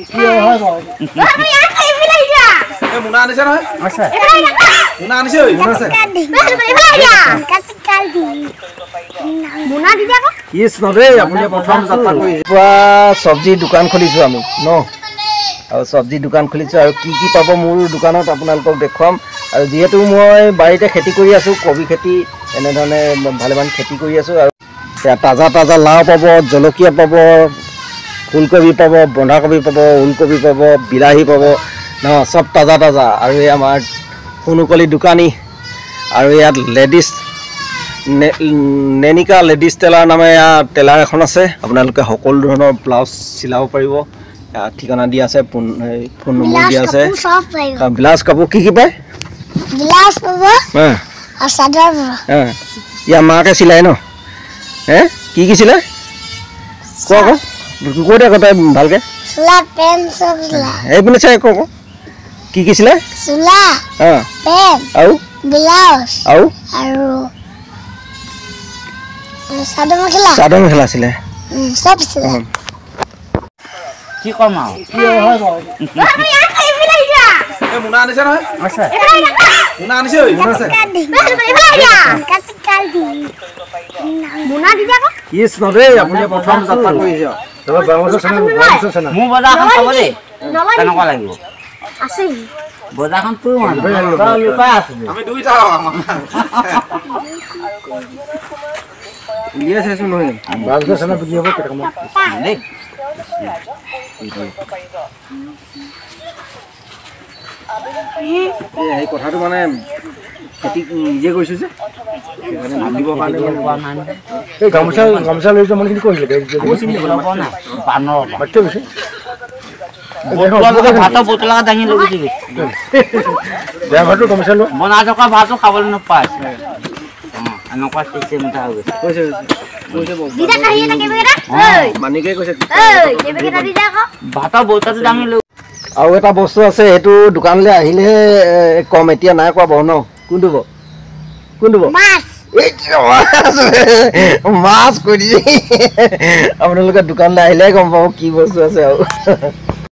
কি হয় বাৰু এ মুনা আনিছে নহয় আছে মুনা আনিছে ঐ মুনা আছে মুনা দি দিয়া আকৌ কৃষ্ণ ৰে আপুনি প্ৰথম যাত্ৰা কৰিছে সবজি দোকান খুলিছো আমি ন আৰু সবজি দোকান খুলিছো আৰু কি কি পাব মোৰ দোকানত আপোনালোকক দেখুৱাম আৰু যেহেতু মই বাৰীতে খেতি কৰি আছো কবি খেতি এনে ধৰণে ভালেমান খেতি কৰি আছো আৰু তাজা তাজা লাও পাব জলকীয়া পাব ফুলকবি পাব বন্ধাকবি পাব ওলকবি পাব বিলাহী পাব ন সব তাজা তাজা আৰু এই আমাৰ সোণুকলি দোকানী আৰু ইয়াত লেডিজ নেনিকা লেডিজ টেলাৰ নামে টেলাৰ এখন আছে আপোনালোকে সকলো ধৰণৰ ব্লাউজ চিলাব পাৰিব ঠিকনা দিয়া আছে ফোন নম্বৰ দিয়া আছে ব্লাউজ কাপোৰ কি কি পায় ব্লাউজ পাব আৰু চাদৰ পাব ইয়াৰ মাকে চিলাই ন কি কি চিলাই কোৱা আকৌ কৈ দিয়া কথা ভালকে চোলা পেণ্ট চব চিলাই এইপিনে চাই ক কি কি চিলাই চোলা পেণ্ট আৰু ব্লাউজ আৰু চাদৰ মেখেলা চিলাই সব চিলাই কি কম আৰু কি হয় বাৰু এ মুনা আনিছে নহয় আছে মুনা আনিছে ঐ মুনা আছে মুনা দি দিয়া আকৌ কৃষ্ণ ৰে আপুনি প্ৰথম যাত্ৰা কৰিছে তোমাৰ বামুছ আছে না মু বজাৰখন চাব দেই কেনেকুৱা লাগিব আছে বজাৰখন তোৰ মানুহ লুকাই আছে আমি দুইটা ইয়ে আছে নহয় বামুছ আছে না বুজি হ'ব কেটকমান দেই এই কথাটো মানে খেতি নিজে কৰিছো যে দিব কাৰণে এই গামোচা লৈছো মানে কি কৰিলে ভাতৰ বটলা দাঙি লৈ গৈছে বেয়া ভাতটো গামোচা লোৱা বনাই থকা ভাতটো খাবলৈ নাপায় এনেকুৱা চিষ্টেম এটা হৈ গৈছে মানিকে কৈছে ভাতৰ বটলাটো দাঙি লৈ আৰু এটা বস্তু আছে সেইটো দোকানলৈ আহিলেহে কম এতিয়া নাই কোৱা বাৰু ন কোনটো মাছ কৈ দিছে আপোনালোকে দোকানলৈ আহিলেহে গম পাব কি বস্তু আছে আৰু